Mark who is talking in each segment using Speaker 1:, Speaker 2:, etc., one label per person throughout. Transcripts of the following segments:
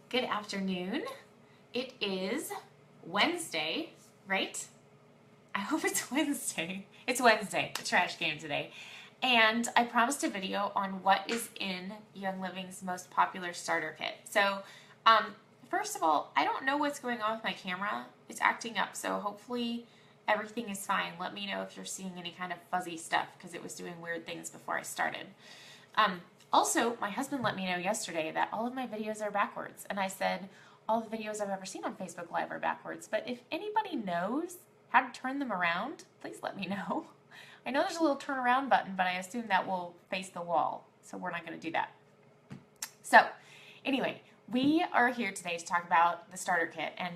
Speaker 1: Good afternoon. It is Wednesday, right? I hope it's Wednesday. It's Wednesday, the trash game today. And I promised a video on what is in Young Living's most popular starter kit. So, first of all, I don't know what's going on with my camera. It's acting up, so hopefully everything is fine. Let me know if you're seeing any kind of fuzzy stuff because it was doing weird things before I started. Also, my husband let me know yesterday that all of my videos are backwards, and I said all the videos I've ever seen on Facebook Live are backwards, but if anybody knows how to turn them around, please let me know. I know there's a little turn around button, but I assume that will face the wall, so we're not going to do that. So, anyway, we are here today to talk about the starter kit, and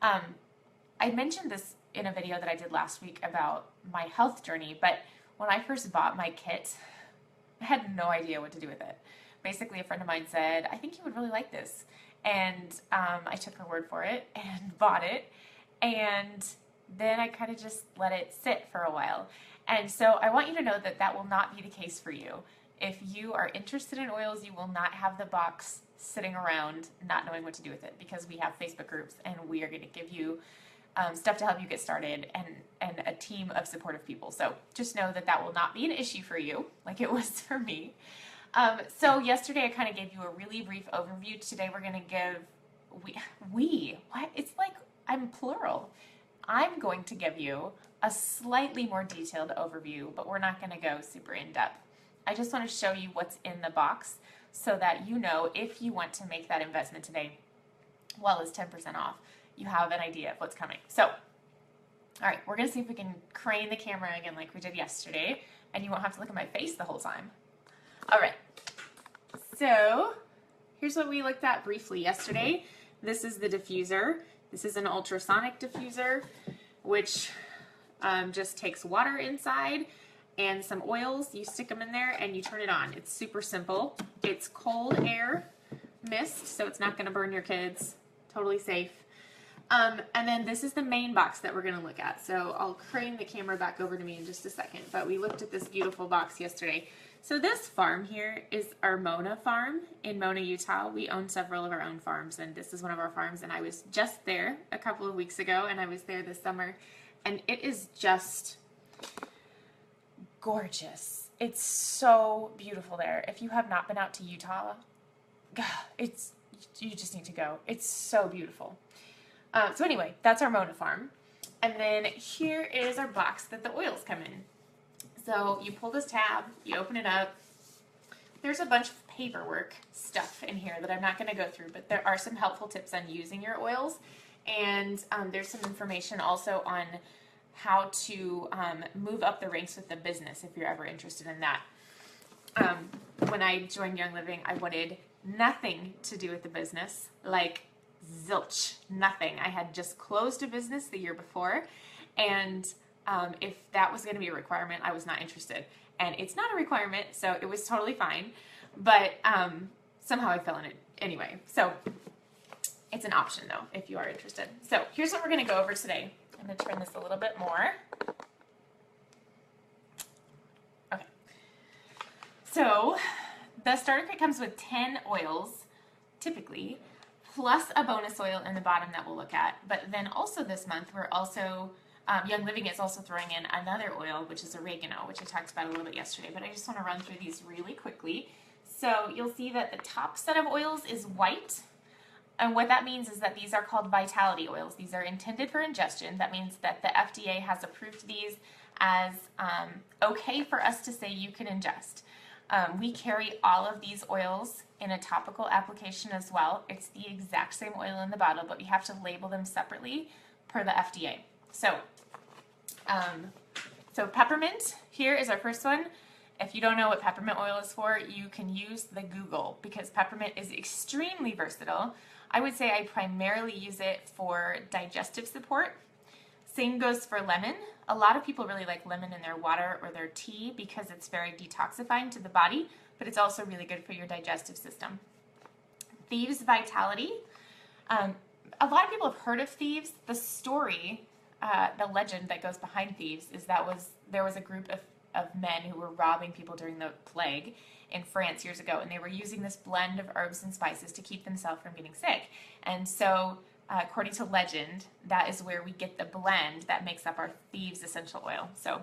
Speaker 1: I mentioned this in a video that I did last week about my health journey, but when I first bought my kit, I had no idea what to do with it. Basically, a friend of mine said, I think you would really like this. And I took her word for it and bought it. And then I kind of just let it sit for a while. And so I want you to know that that will not be the case for you. If you are interested in oils, you will not have the box sitting around not knowing what to do with it, because we have Facebook groups and we are going to give you stuff to help you get started, and a team of supportive people. So just know that that will not be an issue for you like it was for me. So yesterday I kind of gave you a really brief overview. Today we're going to give, what? It's like I'm plural. I'm going to give you a slightly more detailed overview, but we're not going to go super in depth. I just want to show you what's in the box so that you know if you want to make that investment today, well, it's 10% off. You have an idea of what's coming. So, all right, we're going to see if we can crane the camera again like we did yesterday, and you won't have to look at my face the whole time. All right, so here's what we looked at briefly yesterday. This is the diffuser. This is an ultrasonic diffuser, which just takes water inside and some oils. You stick them in there and you turn it on. It's super simple. It's cold air mist, so it's not going to burn your kids. Totally safe. And then this is the main box that we're going to look at. So I'll crane the camera back over to me in just a second, but we looked at this beautiful box yesterday. So this farm here is our Mona farm in Mona, Utah. We own several of our own farms, and this is one of our farms, and I was just there a couple of weeks ago, and I was there this summer, and it is just gorgeous. It's so beautiful there. If you have not been out to Utah, you just need to go. It's so beautiful. So anyway, that's our Mona farm. And then here is our box that the oils come in. So you pull this tab, you open it up. There's a bunch of paperwork stuff in here that I'm not going to go through, but there are some helpful tips on using your oils. And there's some information also on how to move up the ranks with the business if you're ever interested in that. When I joined Young Living, I wanted nothing to do with the business, like zilch, nothing. I had just closed a business the year before, and if that was going to be a requirement, I was not interested. And it's not a requirement, so it was totally fine, but somehow I fell in it anyway. So it's an option, though, if you are interested. So here's what we're going to go over today. I'm going to turn this a little bit more. Okay. So the starter kit comes with 10 oils, typically, plus a bonus oil in the bottom that we'll look at. But then also this month, we're also, Young Living is also throwing in another oil, which is oregano, which I talked about a little bit yesterday. But I just want to run through these really quickly. So you'll see that the top set of oils is white. And what that means is that these are called vitality oils. These are intended for ingestion. That means that the FDA has approved these as okay for us to say you can ingest. We carry all of these oils in a topical application as well. It's the exact same oil in the bottle, but we have to label them separately per the FDA. So peppermint, here is our first one. If you don't know what peppermint oil is for, you can use the Google, because peppermint is extremely versatile. I would say I primarily use it for digestive support. Same goes for lemon. A lot of people really like lemon in their water or their tea because it's very detoxifying to the body, but it's also really good for your digestive system. Thieves Vitality. A lot of people have heard of Thieves. The story, the legend that goes behind Thieves is there was a group of of men who were robbing people during the plague in France years ago, and they were using this blend of herbs and spices to keep themselves from getting sick. And so, according to legend, that is where we get the blend that makes up our thieves essential oil. So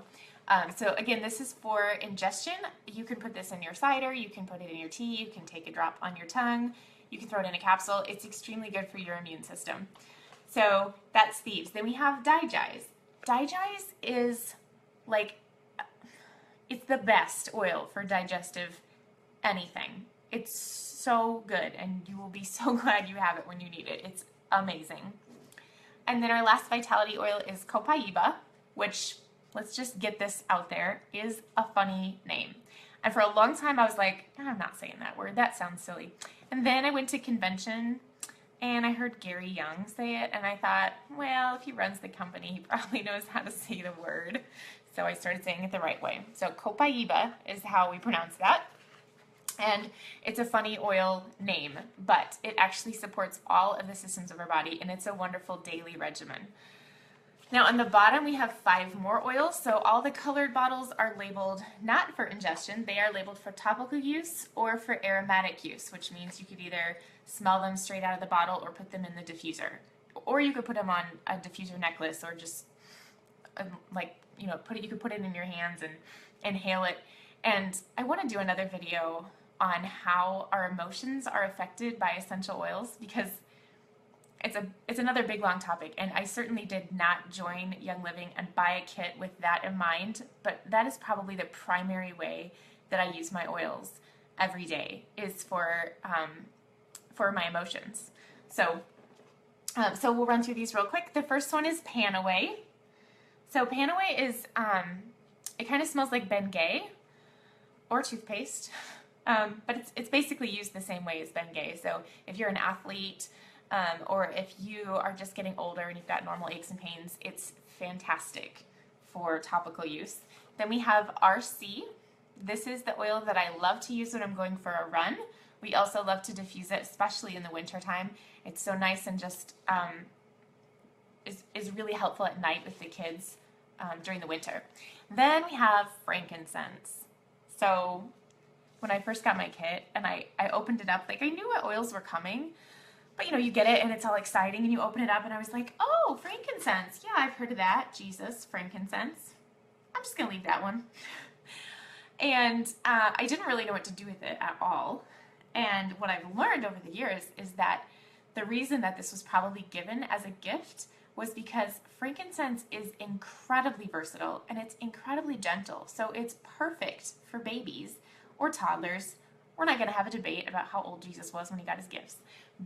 Speaker 1: again, this is for ingestion. You can put this in your cider, you can put it in your tea, you can take a drop on your tongue, you can throw it in a capsule. It's extremely good for your immune system. So that's thieves. Then we have Digize. Digize is like, it's the best oil for digestive anything. It's so good, and you will be so glad you have it when you need it. It's amazing. And then our last vitality oil is Copaiba, which, let's just get this out there, is a funny name. And for a long time I was like, I'm not saying that word, that sounds silly. And then I went to convention and I heard Gary Young say it, and I thought, well, if he runs the company, he probably knows how to say the word. So I started saying it the right way. So Copaiba is how we pronounce that. And it's a funny oil name, but it actually supports all of the systems of our body, and it's a wonderful daily regimen. Now on the bottom we have 5 more oils, so all the colored bottles are labeled not for ingestion, they are labeled for topical use or for aromatic use, which means you could either smell them straight out of the bottle or put them in the diffuser. Or you could put them on a diffuser necklace, or just you could put it in your hands and inhale it. And I want to do another video on how our emotions are affected by essential oils, because it's another big long topic, and I certainly did not join Young Living and buy a kit with that in mind, but that is probably the primary way that I use my oils every day, is for my emotions. So we'll run through these real quick. The first one is Panaway. So Panaway is, it kind of smells like Bengay or toothpaste, but it's basically used the same way as Bengay. So if you're an athlete, or if you are just getting older and you've got normal aches and pains, it's fantastic for topical use. Then we have RC. This is the oil that I love to use when I'm going for a run. We also love to diffuse it, especially in the winter time. It's so nice and just is really helpful at night with the kids during the winter. Then we have frankincense. So when I first got my kit and I opened it up, like, I knew what oils were coming, but you know, you get it and it's all exciting and you open it up and I was like, oh, frankincense. Yeah, I've heard of that. Jesus, frankincense. I'm just going to leave that one. And I didn't really know what to do with it at all. And what I've learned over the years is that the reason that this was probably given as a gift was because frankincense is incredibly versatile and it's incredibly gentle. So it's perfect for babies or toddlers. We're not going to have a debate about how old Jesus was when he got his gifts. But